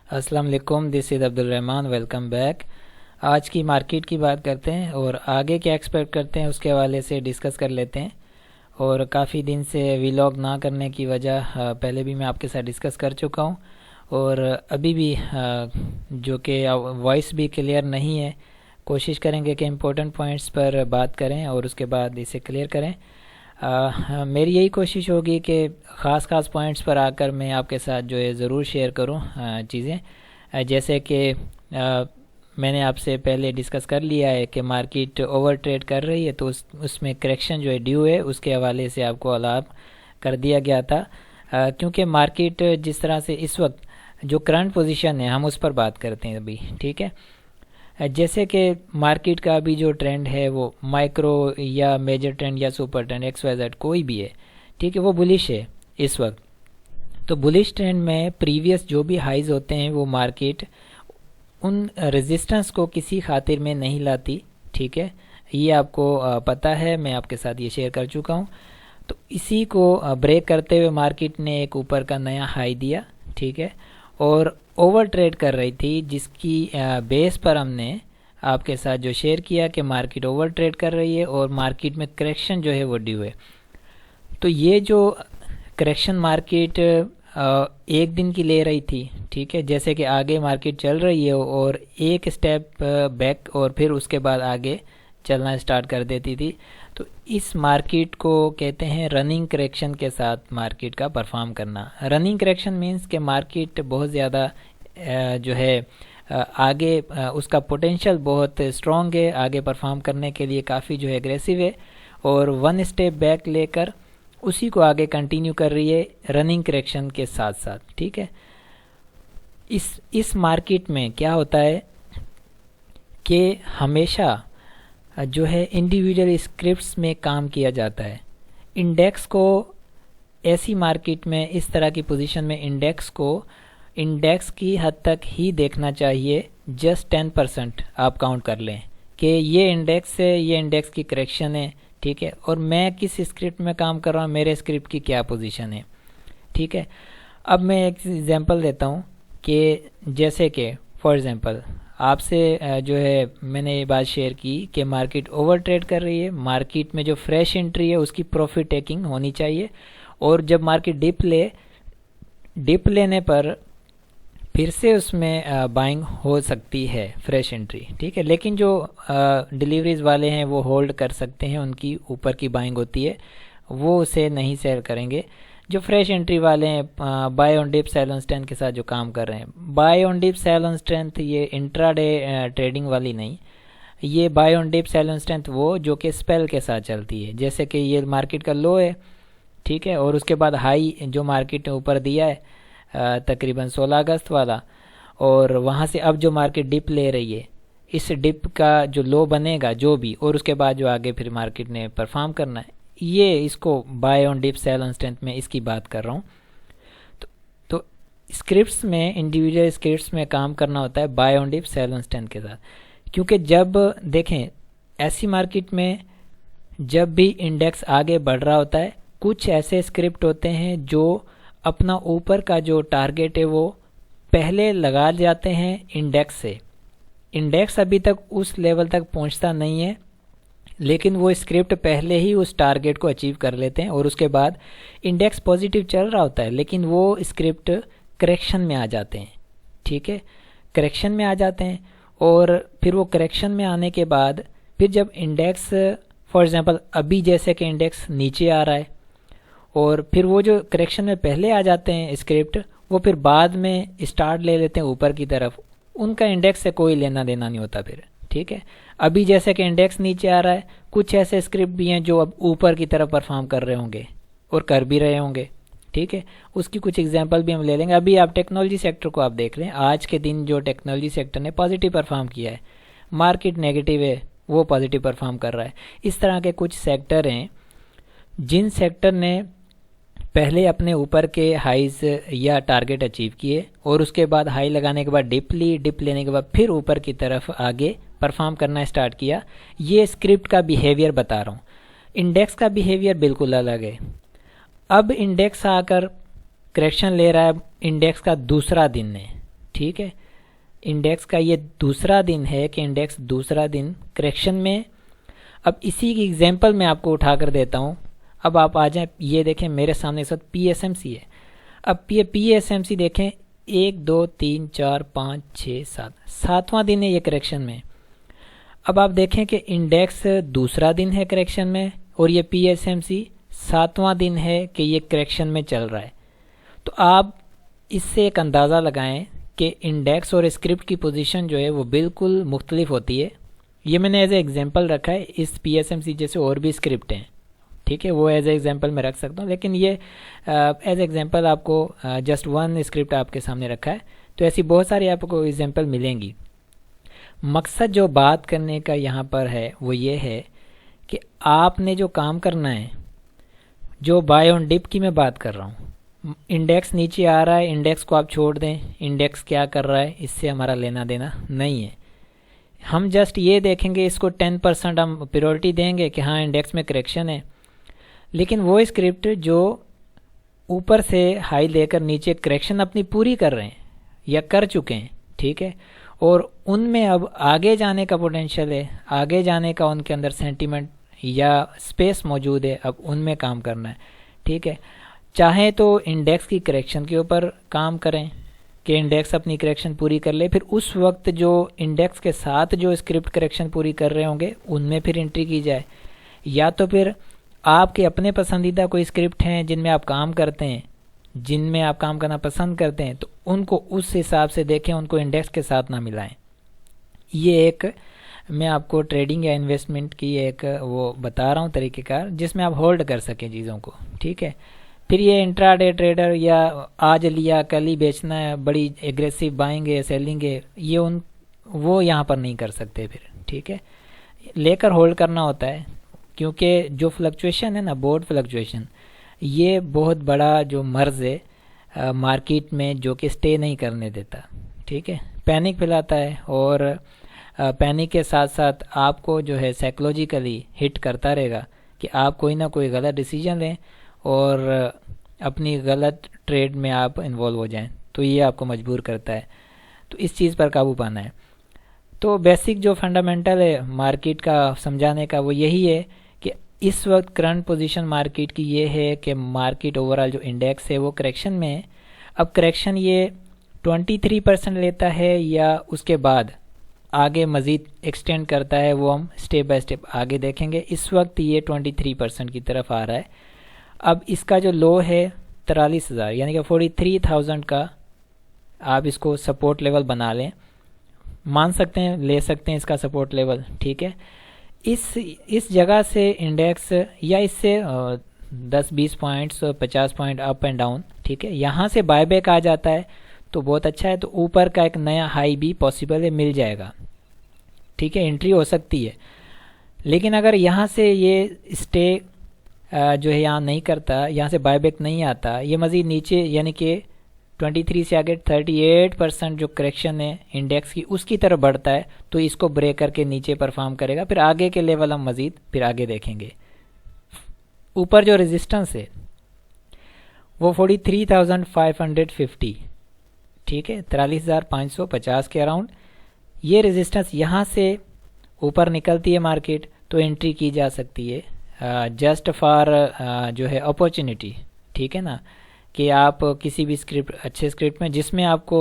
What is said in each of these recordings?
السلام علیکم، دس از Abdul Rahman, welcome back. آج کی مارکیٹ کی بات کرتے ہیں اور آگے کیا ایکسپیکٹ کرتے ہیں اس کے حوالے سے ڈسکس کر لیتے ہیں۔ اور کافی دن سے ویلاگ نہ کرنے کی وجہ پہلے بھی میں آپ کے ساتھ ڈسکس کر چکا ہوں، اور ابھی بھی جو کہ وائس بھی کلیئر نہیں ہے، کوشش کریں گے کہ امپورٹنٹ پوائنٹس پر بات کریں اور اس کے بعد اسے کلیئر کریں۔ میری یہی کوشش ہوگی کہ خاص پوائنٹس پر آ کر میں آپ کے ساتھ جو ہے ضرور شیئر کروں چیزیں، جیسے کہ میں نے آپ سے پہلے ڈسکس کر لیا ہے کہ مارکیٹ اوور ٹریڈ کر رہی ہے، تو اس میں کریکشن جو ہے ڈیو ہے، اس کے حوالے سے آپ کو الارم کر دیا گیا تھا، کیونکہ مارکیٹ جس طرح سے اس وقت جو کرنٹ پوزیشن ہے ہم اس پر بات کرتے ہیں ابھی، ٹھیک ہے۔ جیسے کہ مارکیٹ کا ابھی جو ٹرینڈ ہے وہ مائکرو یا میجر ٹرینڈ یا super trend X Y Z کوئی بھی ہے، ٹھیک ہے، وہ بلش ہے اس وقت۔ تو بلش ٹرینڈ میں پریویس جو بھی ہائیز ہوتے ہیں وہ مارکیٹ ان ریزسٹنس کو کسی خاطر میں نہیں لاتی، ٹھیک ہے، یہ آپ کو پتہ ہے، میں آپ کے ساتھ یہ شیئر کر چکا ہوں۔ تو اسی کو بریک کرتے ہوئے مارکیٹ نے ایک اوپر کا نیا ہائی دیا، ٹھیک ہے، اور اوور ٹریڈ کر رہی تھی، جس کی بیس پر ہم نے آپ کے ساتھ جو شیئر کیا کہ مارکیٹ اوور ٹریڈ کر رہی ہے اور مارکیٹ میں کریکشن جو ہے وہ ڈیو ہے۔ تو یہ جو کریکشن مارکیٹ ایک دن کی لے رہی تھی، ٹھیک ہے، جیسے کہ آگے مارکیٹ چل رہی ہے اور ایک سٹیپ بیک اور پھر اس کے بعد آگے چلنا سٹارٹ کر دیتی تھی، تو اس مارکیٹ کو کہتے ہیں رننگ کریکشن کے ساتھ مارکیٹ کا پرفارم کرنا۔ رننگ کریکشن مینس کہ مارکیٹ بہت زیادہ جو ہے آگے اس کا پوٹینشیل بہت اسٹرانگ ہے، آگے پرفارم کرنے کے لیے کافی جو ہے اگریسو ہے، اور ون اسٹیپ بیک لے کر اسی کو آگے کنٹینیو کر رہی ہے رننگ کریکشن کے ساتھ ساتھ، ٹھیک ہے۔ اس مارکیٹ میں کیا ہوتا ہے کہ ہمیشہ جو ہے انڈیویجول اسکرپٹس میں کام کیا جاتا ہے۔ انڈیکس کو ایسی مارکیٹ میں اس طرح کی پوزیشن میں انڈیکس کی حد تک ہی دیکھنا چاہیے، جسٹ 10% آپ کاؤنٹ کر لیں کہ یہ انڈیکس ہے، یہ انڈیکس کی کریکشن ہے، ٹھیک ہے، اور میں کس اسکرپٹ میں کام کر رہا ہوں، میرے اسکرپٹ کی کیا پوزیشن ہے، ٹھیک ہے۔ اب میں ایک ایگزامپل دیتا ہوں کہ جیسے کہ فار ایگزامپل آپ سے جو ہے میں نے یہ بات شیئر کی کہ مارکیٹ اوور ٹریڈ کر رہی ہے، مارکیٹ میں جو فریش انٹری ہے اس کی پروفٹ ٹیکنگ ہونی چاہیے، اور جب مارکیٹ ڈپ لینے پر پھر سے اس میں بائنگ ہو سکتی ہے، فریش انٹری، ٹھیک ہے، لیکن جو ڈیلیوریز والے ہیں وہ ہولڈ کر سکتے ہیں، ان کی اوپر کی بائنگ ہوتی ہے، وہ اسے نہیں سیل کریں گے۔ جو فریش انٹری والے ہیں buy on dip sell on strength کے ساتھ جو کام کر رہے ہیں، buy on dip sell on strength یہ انٹرا ڈے ٹریڈنگ والی نہیں، یہ buy on dip sell on strength وہ جو کہ اسپیل کے ساتھ چلتی ہے، جیسے کہ یہ مارکیٹ کا لو ہے، ٹھیک ہے، اور اس کے بعد ہائی جو مارکیٹ نے اوپر دیا ہے تقریباً 16 اگست والا، اور وہاں سے اب جو مارکیٹ ڈپ لے رہی ہے، اس ڈپ کا جو لو بنے گا جو بھی، اور اس کے بعد جو آگے پھر مارکیٹ نے پرفارم کرنا ہے، یہ اس کو buy on dip sell on strength میں اس کی بات کر رہا ہوں۔ تو اسکرپٹس میں انڈیویجول اسکرپٹس میں کام کرنا ہوتا ہے buy on dip sell on strength کے ساتھ، کیونکہ جب دیکھیں ایسی مارکیٹ میں جب بھی انڈیکس آگے بڑھ رہا ہوتا ہے، کچھ ایسے اسکرپٹ ہوتے ہیں جو اپنا اوپر کا جو ٹارگیٹ ہے وہ پہلے لگا جاتے ہیں انڈیکس سے، انڈیکس ابھی تک اس لیول تک پہنچتا نہیں ہے، لیکن وہ اسکرپٹ پہلے ہی اس ٹارگیٹ کو اچیو کر لیتے ہیں، اور اس کے بعد انڈیکس پازیٹیو چل رہا ہوتا ہے لیکن وہ اسکرپٹ کریکشن میں آ جاتے ہیں، ٹھیک ہے، کریکشن میں آ جاتے ہیں، اور پھر وہ کریکشن میں آنے کے بعد پھر جب انڈیکس فار ایگزامپل ابھی جیسے کہ انڈیکس نیچے آ رہا ہے، اور پھر وہ جو کریکشن میں پہلے آ جاتے ہیں اسکرپٹ، وہ پھر بعد میں اسٹارٹ لے لیتے ہیں اوپر کی طرف، ان کا انڈیکس سے کوئی لینا دینا نہیں ہوتا پھر، ٹھیک ہے۔ ابھی جیسے کہ انڈیکس نیچے آ رہا ہے، کچھ ایسے اسکرپٹ بھی ہیں جو اب اوپر کی طرف پرفارم کر رہے ہوں گے اور کر بھی رہے ہوں گے، ٹھیک ہے، اس کی کچھ ایگزامپل بھی ہم لے لیں گے۔ ابھی آپ ٹیکنالوجی سیکٹر کو آپ دیکھ لیں، آج کے دن جو ٹیکنالوجی سیکٹر نے پازیٹیو پرفارم کیا ہے، مارکیٹ نیگیٹو ہے وہ پازیٹیو پرفارم کر رہا ہے۔ اس طرح کے کچھ سیکٹر ہیں جن سیکٹر نے پہلے اپنے اوپر کے ہائیز یا ٹارگیٹ اچیو کیے، اور اس کے بعد ہائی لگانے کے بعد ڈپ لینے کے بعد پھر اوپر کی طرف آگے پرفارم کرنا اسٹارٹ کیا۔ یہ اسکرپٹ کا بیہیویئر بتا رہا ہوں، انڈیکس کا بیہیویئر بالکل الگ ہے۔ اب انڈیکس آ کر کریکشن لے رہا ہے، انڈیکس کا دوسرا دن ہے، ٹھیک ہے. انڈیکس کا یہ دوسرا دن ہے کہ انڈیکس دوسرا دن کریکشن میں. اب اسی کی ایگزامپل میں آپ کو اٹھا کر دیتا ہوں. اب آپ آ جائیں, یہ دیکھیں میرے سامنے اس وقت پی ایس ایم سی ہے. اب یہ پی ایس ایم سی دیکھیں 1 2 3 4 5 6 7 ساتواں دن ہے یہ کریکشن میں. اب آپ دیکھیں کہ انڈیکس دوسرا دن ہے کریکشن میں اور یہ پی ایس ایم سی ساتواں دن ہے کہ یہ کریکشن میں چل رہا ہے. تو آپ اس سے ایک اندازہ لگائیں کہ انڈیکس اور اسکرپٹ کی پوزیشن جو ہے وہ بالکل مختلف ہوتی ہے. یہ میں نے ایز اے ایگزامپل رکھا ہے. اس پی ایس ایم سی جیسے اور بھی اسکرپٹ ہیں, ٹھیک ہے, وہ ایز اے ایگزامپل میں رکھ سکتا ہوں, لیکن یہ ایز اے ایگزامپل آپ کو جسٹ ون اسکرپٹ آپ کے سامنے رکھا ہے. تو ایسی بہت ساری آپ کو ایگزامپل ملیں گی. مقصد جو بات کرنے کا یہاں پر ہے وہ یہ ہے کہ آپ نے جو کام کرنا ہے, جو بائی آن ڈپ کی میں بات کر رہا ہوں, انڈیکس نیچے آ رہا ہے, انڈیکس کو آپ چھوڑ دیں, انڈیکس کیا کر رہا ہے اس سے ہمارا لینا دینا نہیں ہے. ہم جسٹ یہ دیکھیں گے, اس کو 10% ہم پریورٹی دیں گے کہ ہاں انڈیکس میں کریکشن ہے. لیکن وہ اسکرپٹ جو اوپر سے ہائی لے کر نیچے کریکشن اپنی پوری کر رہے ہیں یا کر چکے ہیں, ٹھیک ہے, اور ان میں اب آگے جانے کا پوٹینشیل ہے, آگے جانے کا ان کے اندر سینٹیمنٹ یا اسپیس موجود ہے, اب ان میں کام کرنا ہے. ٹھیک ہے, چاہیں تو انڈیکس کی کریکشن کے اوپر کام کریں کہ انڈیکس اپنی کریکشن پوری کر لے, پھر اس وقت جو انڈیکس کے ساتھ جو اسکرپٹ کریکشن پوری کر رہے ہوں گے ان میں پھر انٹری کی جائے. یا تو پھر آپ کے اپنے پسندیدہ کوئی اسکرپٹ ہیں جن میں آپ کام کرتے ہیں, جن میں آپ کام کرنا پسند کرتے ہیں, تو ان کو اس حساب سے دیکھیں, ان کو انڈیکس کے ساتھ نہ ملائیں. یہ ایک میں آپ کو ٹریڈنگ یا انویسٹمنٹ کی ایک وہ بتا رہا ہوں طریقہ کار, جس میں آپ ہولڈ کر سکیں چیزوں کو. ٹھیک ہے, پھر یہ انٹرا ڈے ٹریڈر یا آج لیا کل ہی بیچنا ہے, بڑی ایگریسو بائنگ ہے سیلنگ ہے, یہ وہ یہاں پر نہیں کر سکتے پھر. ٹھیک ہے, لے کر ہولڈ کرنا ہوتا ہے, کیونکہ جو فلکچویشن ہے نا, بورڈ فلکچویشن, یہ بہت بڑا جو مرض ہے مارکیٹ میں جو کہ سٹے نہیں کرنے دیتا. ٹھیک ہے, پینک پھیلاتا ہے, اور پینک کے ساتھ ساتھ آپ کو جو ہے سائیکلوجیکلی ہٹ کرتا رہے گا کہ آپ کوئی نہ کوئی غلط ڈیسیجن لیں اور اپنی غلط ٹریڈ میں آپ انوالو ہو جائیں. تو یہ آپ کو مجبور کرتا ہے. تو اس چیز پر قابو پانا ہے. تو بیسک جو فنڈامنٹل ہے مارکیٹ کا سمجھانے کا وہ یہی ہے کہ اس وقت کرنٹ پوزیشن مارکیٹ کی یہ ہے کہ مارکیٹ اوورال جو انڈیکس ہے وہ کریکشن میں ہے. اب کریکشن یہ 23% لیتا ہے یا اس کے بعد آگے مزید ایکسٹینڈ کرتا ہے, وہ ہم سٹیپ بائی سٹیپ آگے دیکھیں گے. اس وقت یہ 23% کی طرف آ رہا ہے. اب اس کا جو لو ہے 43,000 یعنی کہ 43,000 کا آپ اس کو سپورٹ لیول بنا لیں, مان سکتے ہیں, لے سکتے ہیں اس کا سپورٹ لیول. ٹھیک ہے, اس جگہ سے انڈیکس یا اس سے 10-20 points 50 point up and down, ٹھیک ہے, یہاں سے بائی بیک آ جاتا ہے تو بہت اچھا ہے. تو اوپر کا ایک نیا ہائی بھی پاسبل ہے, مل جائے گا. ٹھیک ہے, انٹری ہو سکتی ہے. لیکن اگر یہاں سے یہ اسٹے جو ہے یہاں نہیں کرتا, یہاں سے بائی بیک نہیں آتا, یہ مزید نیچے یعنی کہ 23 سے آگے 38% جو کریکشن ہے انڈیکس کی اس کی طرف بڑھتا ہے, تو اس کو بریک کر کے نیچے پرفارم کرے گا. پھر آگے کے لیول ہم مزید پھر آگے دیکھیں گے. اوپر جو ریزسٹنس ہے وہ 43,550, ٹھیک ہے, 43,550 کے اراؤنڈ. یہ ریزسٹنس یہاں سے اوپر نکلتی ہے مارکیٹ تو انٹری کی جا سکتی ہے جسٹ فار جو ہے اپورچونیٹی. ٹھیک ہے نا, کہ آپ کسی بھی اسکرپٹ اچھے اسکرپٹ میں جس میں آپ کو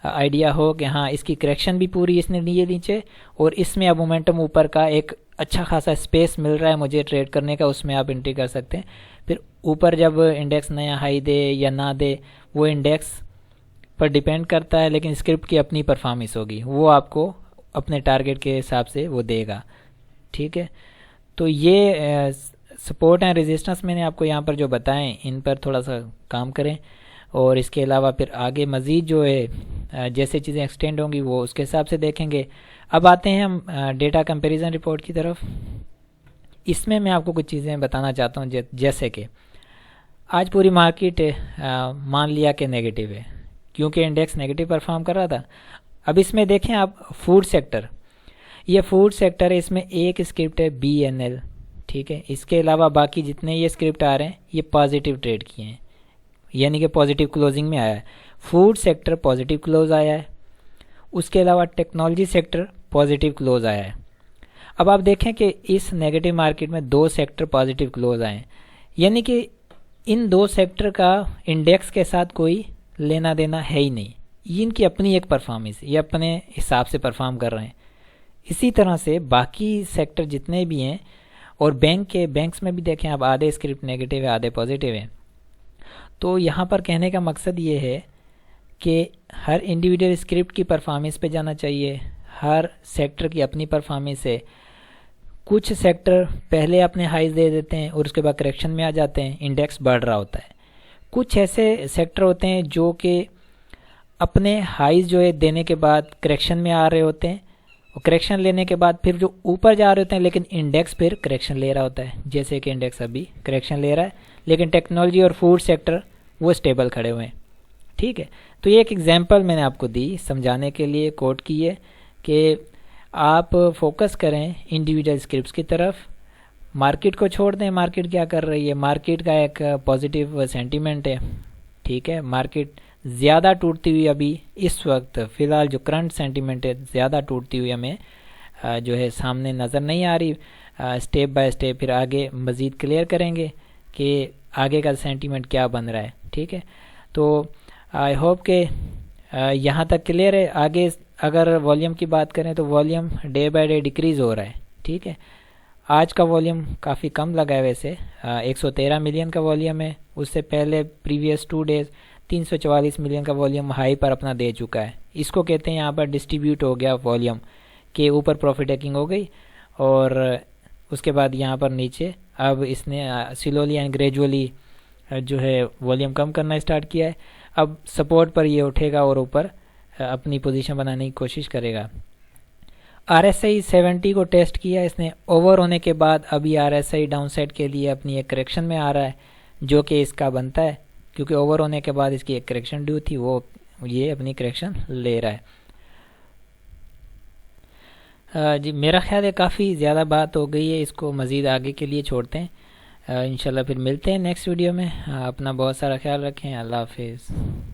آئیڈیا ہو کہ ہاں اس کی کریکشن بھی پوری اس نے لیے نیچے, اور اس میں اب مومنٹم اوپر کا ایک اچھا خاصا اسپیس مل رہا ہے مجھے ٹریڈ کرنے کا, اس میں آپ انٹری کر سکتے ہیں. پھر اوپر جب انڈیکس نیا ہائی دے یا نہ دے وہ انڈیکس پر ڈیپینڈ کرتا ہے, لیکن اسکرپٹ کی اپنی پرفارمنس ہوگی, وہ آپ کو اپنے ٹارگٹ کے حساب سے وہ دے گا. ٹھیک ہے, تو یہ سپورٹ اینڈ ریزسٹنس میں نے آپ کو یہاں پر جو بتائیں ان پر تھوڑا سا کام کریں, اور اس کے علاوہ پھر آگے مزید جو ہے جیسے چیزیں ایکسٹینڈ ہوں گی وہ اس کے حساب سے دیکھیں گے. اب آتے ہیں ہم ڈیٹا کمپیریزن رپورٹ کی طرف. اس میں آپ کو کچھ چیزیں بتانا چاہتا ہوں, جیسے کہ آج پوری مارکیٹ مان لیا کہ نیگیٹو ہے کیونکہ انڈیکس نیگیٹو پرفارم کر رہا تھا. اب اس میں دیکھیں آپ فوڈ سیکٹر, یہ فوڈ سیکٹر ہے, اس میں ایک اسکرپٹ ہے BNL. ٹھیک ہے, اس کے علاوہ باقی جتنے یہ اسکرپٹ آ رہے ہیں یہ پازیٹیو ٹریڈ کیے ہیں, یعنی کہ پازیٹیو کلوزنگ میں آیا ہے. فوڈ سیکٹر پازیٹیو کلوز آیا ہے, اس کے علاوہ ٹیکنالوجی سیکٹر پازیٹیو کلوز آیا ہے۔ اب آپ دیکھیں کہ اس نیگیٹو مارکیٹ میں 2 سیکٹر پازیٹیو کلوز آئے ہیں، یعنی کہ ان 2 سیکٹر کا انڈیکس کے ساتھ کوئی لینا دینا ہے ہی نہیں، یہ ان کی اپنی ایک پرفارمنس، یہ اپنے حساب سے پرفارم کر رہے ہیں۔ اسی طرح سے باقی سیکٹر جتنے بھی ہیں، اور بینکس میں بھی دیکھیں آپ، آدھے اسکرپٹ نیگیٹو ہے آدھے پازیٹیو ہیں۔ تو یہاں پر کہنے کا مقصد یہ ہے کہ ہر انڈیویڈول اسکرپٹ کی پرفارمنس پہ جانا چاہیے، ہر سیکٹر کی اپنی پرفارمنس ہے۔ کچھ سیکٹر پہلے اپنے ہائیز دے دیتے ہیں اور اس کے بعد کریکشن میں آ جاتے ہیں، انڈیکس بڑھ رہا ہوتا ہے۔ کچھ ایسے سیکٹر ہوتے ہیں جو کہ اپنے ہائیز جو ہے دینے کے بعد کریکشن میں آ رہے ہوتے ہیں، اور کریکشن لینے کے بعد پھر جو اوپر جا رہے ہوتے ہیں، لیکن انڈیکس پھر کریکشن لے رہا ہوتا ہے، جیسے کہ انڈیکس ابھی کریکشن لے رہا ہے، لیکن ٹیکنالوجی اور فوڈ سیکٹر وہ اسٹیبل کھڑے ہوئے ہیں۔ ٹھیک ہے، تو یہ ایک ایگزامپل میں نے آپ کو دی سمجھانے کے لیے، کوٹ کی ہے کہ آپ فوکس کریں انڈیویڈول اسکرپٹس کی طرف، مارکیٹ کو چھوڑ دیں، مارکیٹ کیا کر رہی ہے، مارکیٹ کا ایک پازیٹیو سینٹیمنٹ ہے۔ ٹھیک ہے، مارکیٹ زیادہ ٹوٹتی ہوئی ابھی اس وقت فی الحال جو کرنٹ سینٹیمنٹ ہے، زیادہ ٹوٹتی ہوئی ہمیں جو ہے سامنے نظر نہیں آ رہی۔ اسٹیپ بائی اسٹیپ پھر آگے مزید کلیئر کریں گے کہ آگے کا سینٹیمنٹ کیا بن رہا ہے۔ ٹھیک ہے، تو آئی ہوپ کہ یہاں تک کلیئر ہے۔ آگے اگر والیوم کی بات کریں تو volume day by day decrease ہو رہا ہے۔ ٹھیک ہے، آج کا والیوم کافی کم لگا ہے، ویسے 113 ملین کا والیوم ہے، اس سے پہلے پریویس 2 ڈیز 344 ملین کا والیوم ہائی پر اپنا دے چکا ہے۔ اس کو کہتے ہیں یہاں پر ڈسٹریبیوٹ ہو گیا والیوم، کہ اوپر پروفٹ ٹیکنگ ہو گئی اور اس کے بعد یہاں پر نیچے اب اس نے سلولی اینڈ گریجولی جو ہے والیوم کم کرنا اسٹارٹ کیا ہے۔ اب سپورٹ پر یہ اٹھے گا اور اوپر اپنی پوزیشن بنانے کی کوشش کرے گا۔ آر ایس آئی 70 کو ٹیسٹ کیا اس نے، اوور ہونے کے بعد ابھی R S I down side کے لیے اپنی ایک کریکشن میں آ رہا ہے، جو کہ اس کا بنتا ہے، کیونکہ اوور ہونے کے بعد اس کی ایک کریکشن ڈیو تھی، وہ یہ اپنی کریکشن لے رہا ہے۔ جی میرا خیال ہے کافی زیادہ بات ہو گئی ہے، اس کو مزید آگے کے لیے چھوڑتے ہیں، انشاءاللہ پھر ملتے ہیں نیکسٹ ویڈیو میں۔ اپنا بہت سارا خیال رکھیں، اللہ حافظ۔